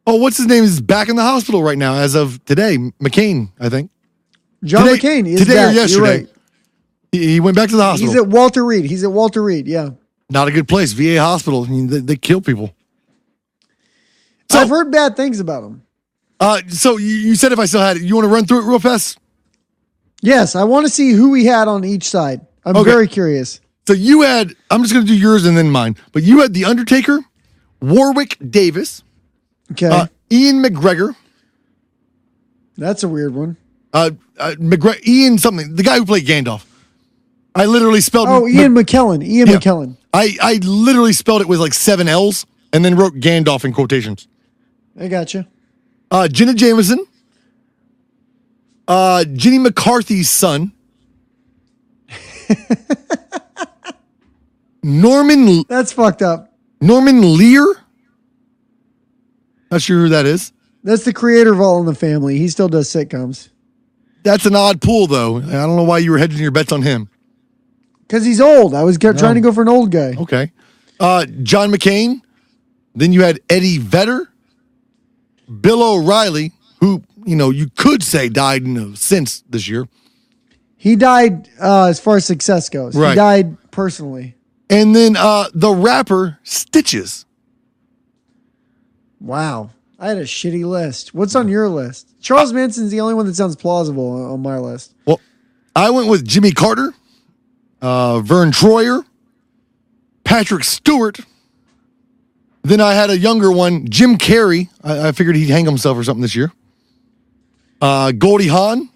what's his name is back in the hospital right now as of today. McCain, I think. John McCain is today back. Or yesterday. You're right. He went back to the hospital. He's at Walter Reed. Yeah. Not a good place. VA hospital. I mean, they kill people. So, I've heard bad things about him. So you said if I still had it, you want to run through it real fast? Yes, I want to see who we had on each side. I'm very curious. So you had, I'm just going to do yours and then mine, but you had The Undertaker, Warwick Davis, Ian McGregor. That's a weird one. Ian something, the guy who played Gandalf. I literally spelled. Ian McKellen. McKellen. I literally spelled it with like 7 L's and then wrote Gandalf in quotations. I got you. Jenna Jameson. Jenny McCarthy's son. Norman. That's fucked up. Norman Lear. Not sure who that is. That's the creator of All in the Family. He still does sitcoms. That's an odd pool, though. I don't know why you were hedging your bets on him. Because he's old. I was trying to go for an old guy. Okay. John McCain. Then you had Eddie Vedder. Bill O'Reilly, who, you could say died since this year. He died as far as success goes. Right. He died personally. And then the rapper Stitches. Wow. I had a shitty list. What's on your list? Charles Manson's the only one that sounds plausible on my list. Well, I went with Jimmy Carter, Vern Troyer, Patrick Stewart. Then I had a younger one, Jim Carrey. I figured he'd hang himself or something this year. Goldie Hawn.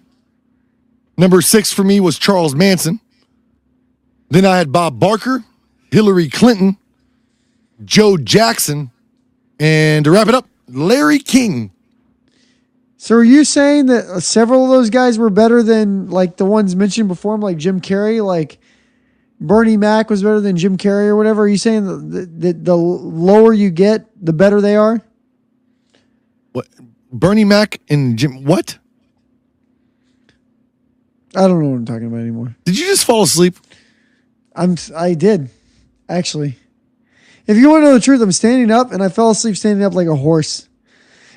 Number 6 for me was Charles Manson. Then I had Bob Barker, Hillary Clinton, Joe Jackson, and to wrap it up, Larry King. So are you saying that several of those guys were better than like the ones mentioned before him, like Jim Carrey, like Bernie Mac was better than Jim Carrey or whatever? Are you saying that the lower you get, the better they are? What? Bernie Mac and Jim, what? I don't know what I'm talking about anymore. Did you just fall asleep? I did, actually. If you want to know the truth, I'm standing up and I fell asleep standing up like a horse.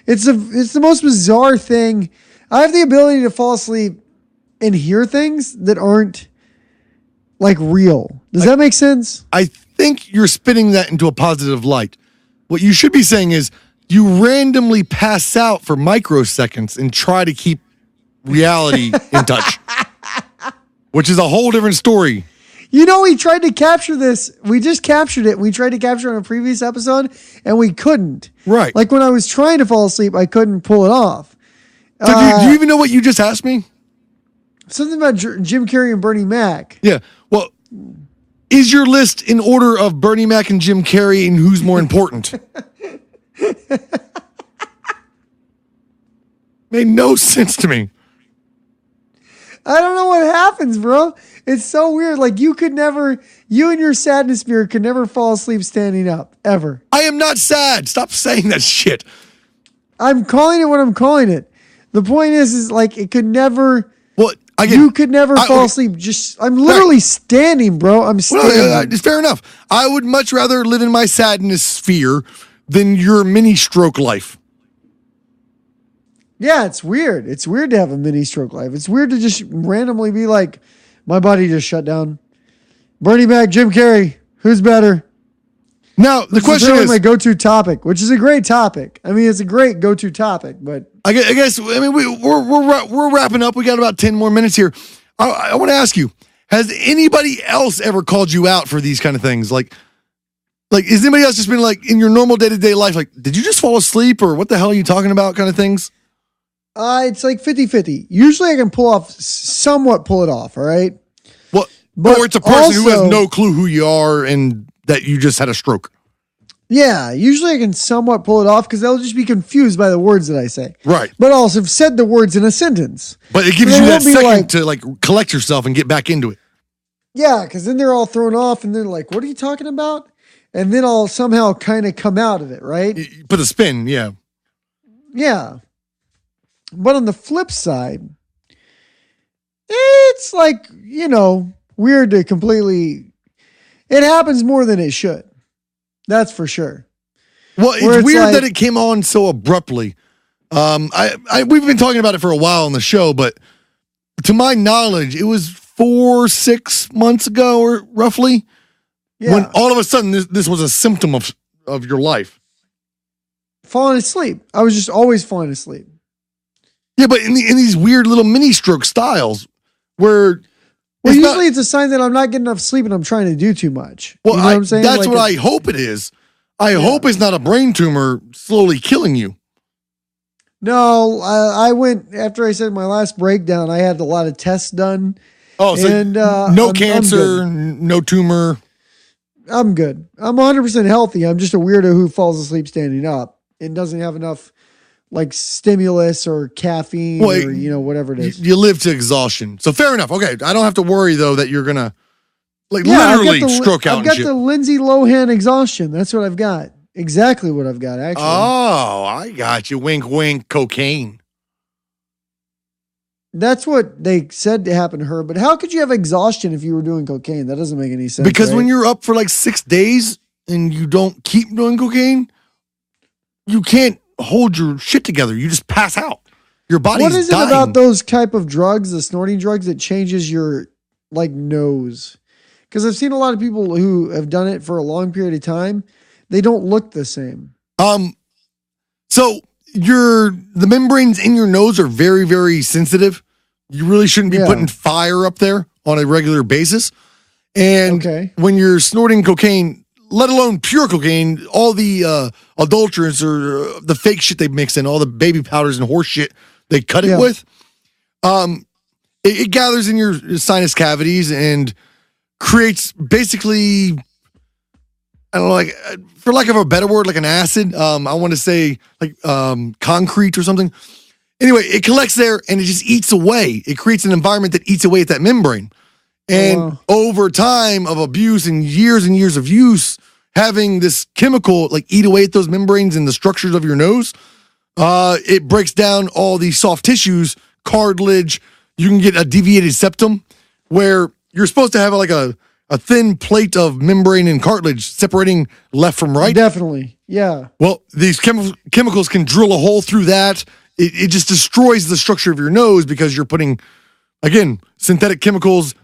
It's the most bizarre thing. I have the ability to fall asleep and hear things that aren't like real. Does that make sense? I think you're spinning that into a positive light. What you should be saying is you randomly pass out for microseconds and try to keep reality in touch, which is a whole different story. We tried to capture this. We just captured it. We tried to capture it on a previous episode, and we couldn't. Right. Like when I was trying to fall asleep, I couldn't pull it off. So do you even know what you just asked me? Something about Jim Carrey and Bernie Mac. Yeah. Well, is your list in order of Bernie Mac and Jim Carrey and who's more important? Made no sense to me. I don't know what happens, bro. It's so weird. Like you and your sadness spirit could never fall asleep standing up, ever. I am not sad. Stop saying that shit. I'm calling it what I'm calling it. The point is like it could never. Well, you could never fall asleep. I'm literally standing, bro. I'm standing. Well, it's fair enough. I would much rather live in my sadness sphere than your mini stroke life. Yeah, it's weird. It's weird to have a mini stroke life. It's weird to just randomly be like, my body just shut down. Bernie Mac, Jim Carrey, who's better? Now, the question is my go-to topic, which is a great topic. I mean, it's a great go-to topic, but I guess we're wrapping up. We got about 10 more minutes here. I want to ask you, has anybody else ever called you out for these kind of things? Like, has anybody else just been like in your normal day-to-day life, like, did you just fall asleep or what the hell are you talking about kind of things? It's like 50-50. Usually I can somewhat pull it off, all right? Well, or it's a person who has no clue who you are and that you just had a stroke. Yeah, usually I can somewhat pull it off because they'll just be confused by the words that I say. Right. But I'll have said the words in a sentence. But it gives you that second to like collect yourself and get back into it. Yeah, because then they're all thrown off and they're like, what are you talking about? And then I'll somehow kind of come out of it, right? You put a spin, yeah. Yeah. But on the flip side, it's like, weird to completely... It happens more than it should. That's for sure. Well, it's weird that it came on so abruptly. We've been talking about it for a while on the show, but to my knowledge, it was 4-6 months ago, or roughly, when all of a sudden this was a symptom of your life. Falling asleep. I was just always falling asleep. Yeah, but in these weird little mini stroke styles, where usually it's a sign that I'm not getting enough sleep and I'm trying to do too much. Well, you know what I'm saying? That's what I hope it is. I hope it's not a brain tumor slowly killing you. No, I went after I said my last breakdown. I had a lot of tests done. Oh, so no cancer, no tumor. I'm good. I'm 100% healthy. I'm just a weirdo who falls asleep standing up and doesn't have enough like stimulus or caffeine or whatever it is. You live to exhaustion. So fair enough. Okay. I don't have to worry though that you're going to literally stroke out. I've got the Lindsay Lohan exhaustion. That's what I've got. Exactly what I've got, actually. Oh, I got you. Wink, wink, cocaine. That's what they said to happen to her. But how could you have exhaustion if you were doing cocaine? That doesn't make any sense. Because when you're up for like 6 days and you don't keep doing cocaine, you can't hold your shit together. You just pass out. Your body's dying. What is it about those type of drugs, the snorting drugs, that changes your like nose? Because I've seen a lot of people who have done it for a long period of time. They don't look the same. So the membranes in your nose are very, very sensitive. You really shouldn't be putting fire up there on a regular basis. And when you're snorting cocaine, let alone pure cocaine, all the adulterants or the fake shit they mix in, all the baby powders and horse shit they cut it with, it gathers in your sinus cavities and creates basically, I don't know, like for lack of a better word, like an acid. I want to say like concrete or something. Anyway, it collects there and it just eats away. It creates an environment that eats away at that membrane. And over time of abuse and years of use, having this chemical like eat away at those membranes and the structures of your nose, it breaks down all these soft tissues, cartilage. You can get a deviated septum where you're supposed to have like a thin plate of membrane and cartilage separating left from right. Definitely. Yeah. Well, these chemicals can drill a hole through that. It just destroys the structure of your nose because you're putting, again, synthetic chemicals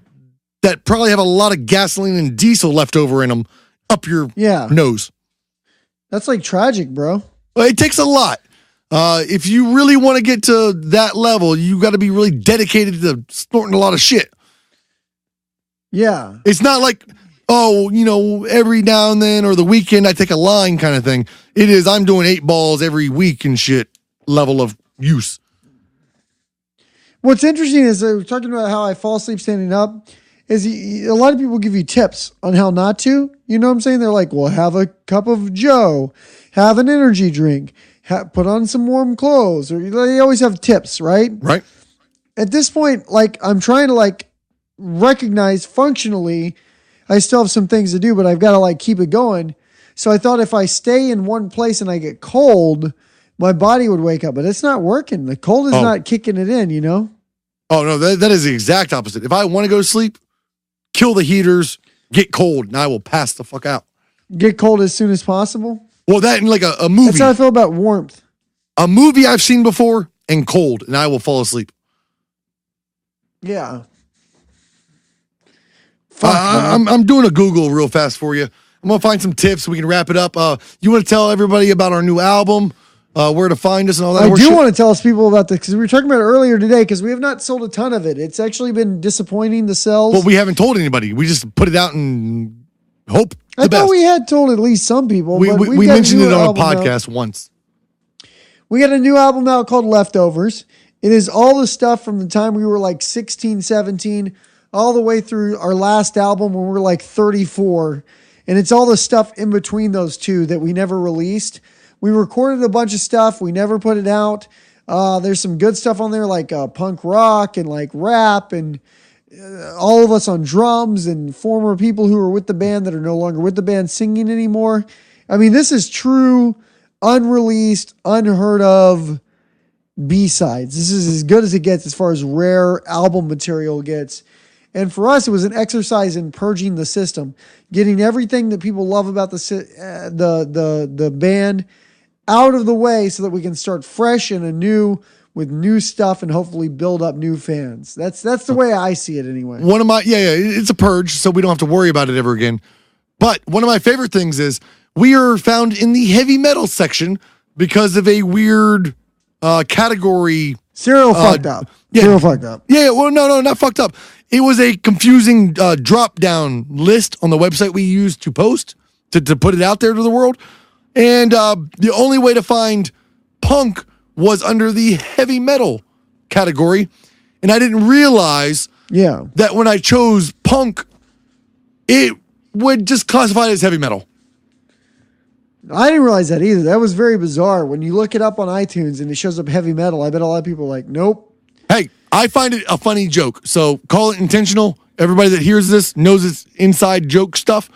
that probably have a lot of gasoline and diesel left over in them up your nose. That's like tragic, bro. Well, it takes a lot. If you really want to get to that level, you got to be really dedicated to snorting a lot of shit. Yeah. It's not like, every now and then or the weekend I take a line kind of thing. It is, I'm doing 8 balls every week and shit level of use. What's interesting is we're talking about how I fall asleep standing up. Is a lot of people give you tips on how not to. You know what I'm saying? They're like, well, have a cup of Joe, have an energy drink, put on some warm clothes, or they always have tips, right? Right. At this point, like I'm trying to like recognize functionally, I still have some things to do, but I've got to like keep it going. So I thought if I stay in one place and I get cold, my body would wake up, but it's not working. The cold is not kicking it in, you know? Oh, no, that is the exact opposite. If I want to go to sleep, kill the heaters, get cold, and I will pass the fuck out. Get cold as soon as possible? Well, that and like a movie. That's how I feel about warmth. A movie I've seen before and cold, and I will fall asleep. Yeah. I'm doing a Google real fast for you. I'm going to find some tips so we can wrap it up. You want to tell everybody about our new album, where to find us and all that? I do want to tell us people about this because we were talking about it earlier today because we have not sold a ton of it. It's actually been disappointing, the sales. Well, we haven't told anybody. We just put it out and hope I thought we had told at least some people. We mentioned it on a podcast once. We got a new album out called Leftovers. It is all the stuff from the time we were like 16, 17, all the way through our last album when we were like 34. And it's all the stuff in between those two that we never released. We recorded a bunch of stuff. We never put it out. There's some good stuff on there like punk rock and like rap and all of us on drums and former people who were with the band that are no longer with the band singing anymore. I mean, this is true, unreleased, unheard of B-sides. This is as good as it gets as far as rare album material gets. And for us, it was an exercise in purging the system, getting everything that people love about the band out of the way so that we can start fresh and anew with new stuff and hopefully build up new fans. That's the way I see it anyway. It's a purge, so we don't have to worry about it ever again. But one of my favorite things is we are found in the heavy metal section because of a weird category. Serial fucked up. Yeah. Serial fucked up. Yeah, well, no, not fucked up. It was a confusing drop-down list on the website we used to post, to put it out there to the world. And the only way to find punk was under the heavy metal category. And I didn't realize that when I chose punk, it would just classify it as heavy metal. I didn't realize that either. That was very bizarre. When you look it up on iTunes and it shows up heavy metal, I bet a lot of people are like, nope. Hey, I find it a funny joke, so call it intentional. Everybody that hears this knows it's inside joke stuff.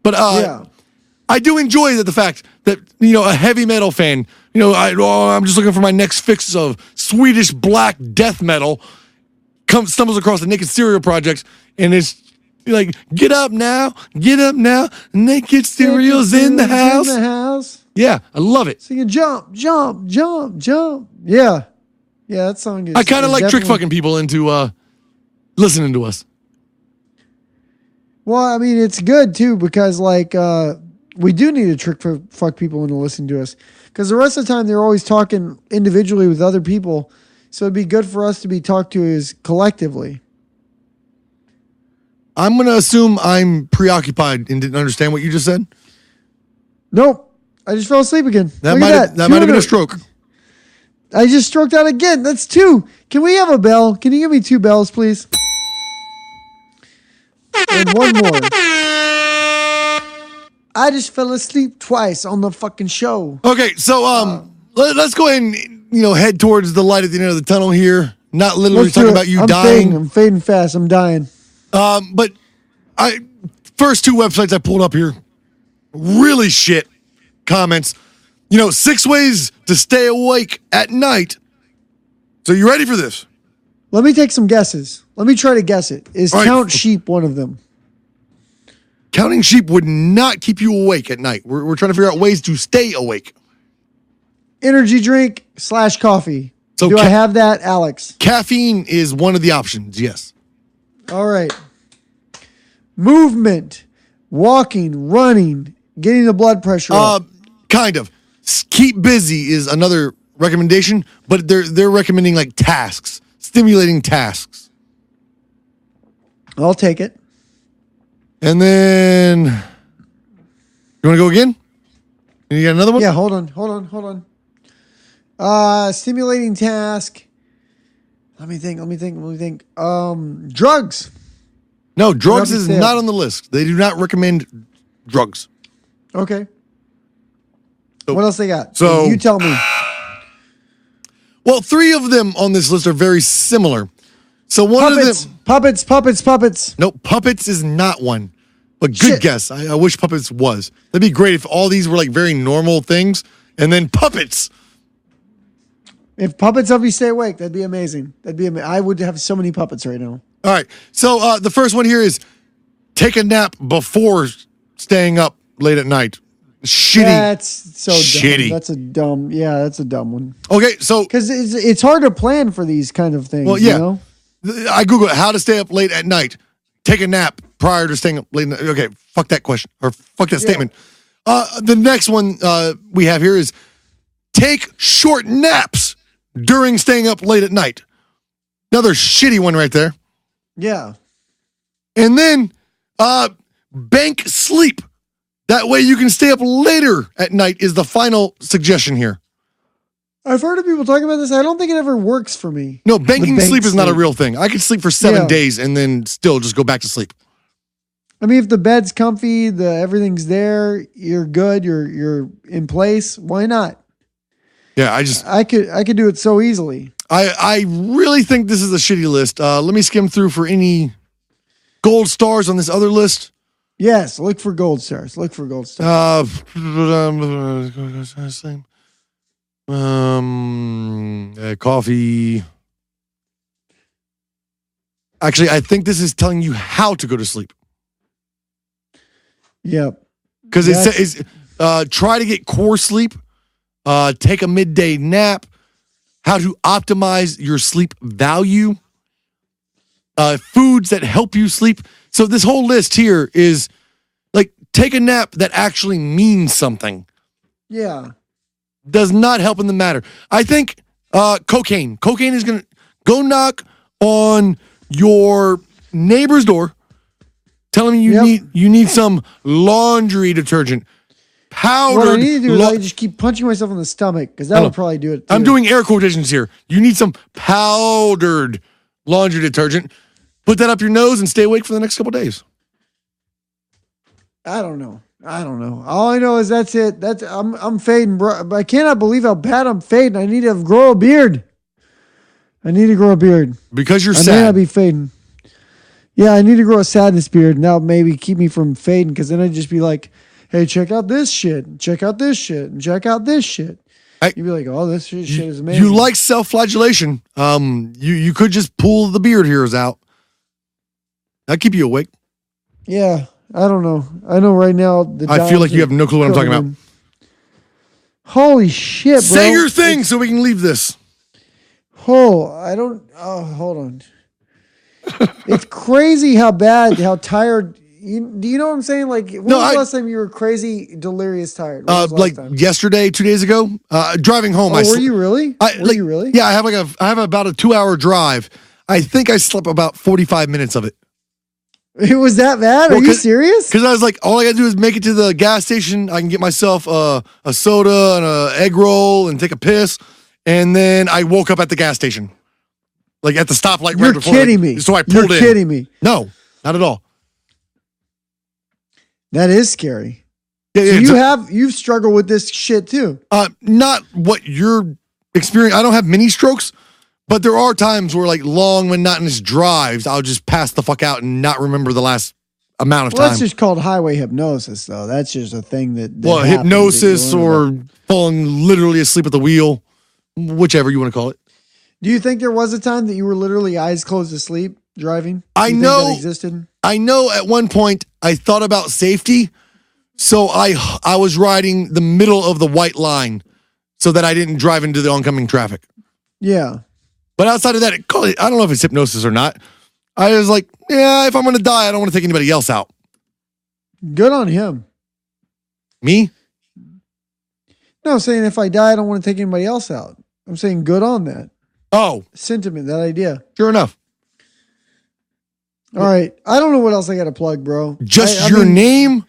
But I do enjoy the fact that, a heavy metal fan, I'm just looking for my next fix of Swedish black death metal, stumbles across the Naked Cereal Project, and it's like, get up now, Naked Cereal's in the house. Yeah, I love it. Singing jump, jump, jump, jump. Yeah. Yeah, that song is. I kind of like trick fucking people into listening to us. Well, I mean, it's good too because we do need to fuck people into listening to us because the rest of the time they're always talking individually with other people. So it'd be good for us to be talked to as collectively. I'm going to assume I'm preoccupied and didn't understand what you just said. Nope. I just fell asleep again. That might have been a stroke. I just stroked out again. That's 2. Can we have a bell? Can you give me 2 bells, please? And one more. I just fell asleep twice on the fucking show. Okay, so let's go ahead and head towards the light at the end of the tunnel here. Not literally talking about you dying. I'm fading fast. I'm dying. But first 2 websites I pulled up here, really shit comments. 6 ways to stay awake at night. So you ready for this? Let me take some guesses. Let me try to guess it. Is count sheep one of them? Counting sheep would not keep you awake at night. We're trying to figure out ways to stay awake. Energy drink / coffee. So do I have that, Alex? Caffeine is one of the options, yes. All right. Movement, walking, running, getting the blood pressure up. Kind of. Keep busy is another recommendation, but they're recommending like tasks, stimulating tasks. I'll take it. And then, you want to go again? You got another one? Yeah, hold on. Stimulating task. Let me think. Drugs. No, drugs is not on the list. They do not recommend drugs. Okay. So, what else they got? So you tell me. Well, 3 of them on this list are very similar. So one of them... Puppets. No, puppets is not one. But good guess. I wish puppets was. That'd be great if all these were like very normal things. And then puppets. If puppets help you stay awake, that'd be amazing. I would have so many puppets right now. All right. So the first one here is take a nap before staying up late at night. Shitty. That's so shitty. Dumb. That's a dumb one. Okay, so because it's hard to plan for these kind of things. Well, yeah. I Googled how to stay up late at night. Take a nap prior to staying up late. Okay, fuck that question or fuck that statement. The next one we have here is take short naps during staying up late at night. Another shitty one right there. Yeah. And then bank sleep. That way you can stay up later at night is the final suggestion here. I've heard of people talking about this. I don't think it ever works for me. No, banking sleep is not a real thing. I could sleep for 7 days and then still just go back to sleep. I mean, if the bed's comfy, everything's there, you're good, you're in place. Why not? Yeah, I could do it so easily. I really think this is a shitty list. Let me skim through for any gold stars on this other list. Yes, look for gold stars. Coffee. Actually, I think this is telling you how to go to sleep. Yep. Because it says try to get core sleep, take a midday nap, how to optimize your sleep value, foods that help you sleep. So this whole list here is like take a nap that actually means something. Yeah. Does not help in the matter. I think cocaine. Cocaine is going to go knock on your neighbor's door, telling him you need some laundry detergent. Powdered. What I need to do is I just keep punching myself in the stomach because that would probably do it too. I'm doing air quotations here. You need some powdered laundry detergent. Put that up your nose and stay awake for the next couple days. I don't know. All I know is that's it. I'm fading, bro. But I cannot believe how bad I'm fading. I need to grow a beard. Because you're I sad. may not be fading. Yeah, I need to grow a sadness beard. Now maybe keep me from fading because then I'd just be like, hey, check out this shit. Check out this shit. And check out this shit. You'd be like, oh, this shit is amazing. You like self-flagellation. You could just pull the beard hairs out. That'd keep you awake. Yeah, I don't know. I know right now. I feel like you have no clue what I'm talking about. Holy shit, bro. Say your thing so we can leave this. Hold on. It's crazy how tired. Do you know what I'm saying? Like, when was the last time you were crazy, delirious tired? Like yesterday, 2 days ago, driving home. Oh, were you really? Were you really? Yeah, I have about a 2-hour drive. I think I slept about 45 minutes of it. It was that bad? Are you serious? Because I was like, all I gotta do is make it to the gas station. I can get myself a soda and an egg roll and take a piss. And then I woke up at the gas station. Like at the stoplight right before. You're kidding me. So I pulled in. You're kidding me. No, not at all. That is scary. Yeah, so you've struggled with this shit too. Not what you're experiencing. I don't have mini strokes, but there are times where like long monotonous drives, I'll just pass the fuck out and not remember the last amount of time. That's just called highway hypnosis, though. That's just a thing that hypnosis or falling literally asleep at the wheel, whichever you want to call it. Do you think there was a time that you were literally eyes closed asleep driving? I know that existed. I know at one point I thought about safety, so I was riding the middle of the white line so that I didn't drive into the oncoming traffic. Yeah. But outside of that, I don't know if it's hypnosis or not. I was like, yeah, if I'm going to die, I don't want to take anybody else out. Good on him. Me? No, I'm saying if I die, I don't want to take anybody else out. I'm saying good on that. Oh. Sentiment, that idea. Sure enough. All right. I don't know what else I got to plug, bro. Just your name,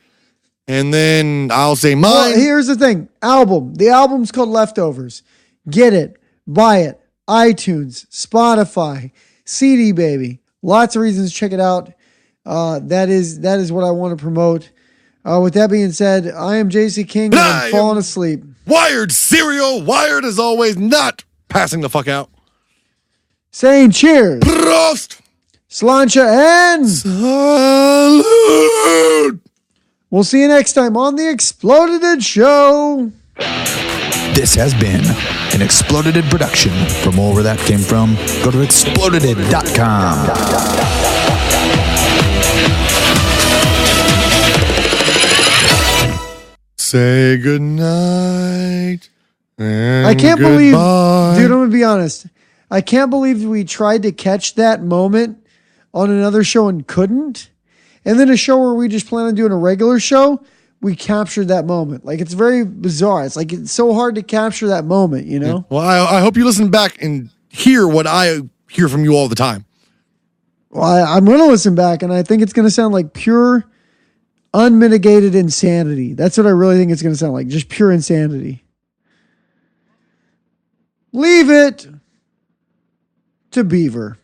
and then I'll say mine. Well, here's the thing. The album's called Leftovers. Get it. Buy it. iTunes, Spotify, CD Baby. Lots of reasons to check it out. That is what I want to promote. With that being said, I am JC King, and I'm falling asleep. Wired cereal, wired as always, not passing the fuck out. Saying cheers. Prost. Sláinte and salud. We'll see you next time on the Exploded Show. This has been an Exploded production. For more where that came from, go to exploded.com. Say goodnight. I can't believe, dude, I'm going to be honest. I can't believe we tried to catch that moment on another show and couldn't. And then a show where we just plan on doing a regular show, we captured that moment. Like, it's very bizarre. It's like, it's so hard to capture that moment, you know? Well, I hope you listen back and hear what I hear from you all the time. Well, I'm going to listen back, and I think it's going to sound like pure, unmitigated insanity. That's what I really think it's going to sound like. Just pure insanity. Leave it to Beaver.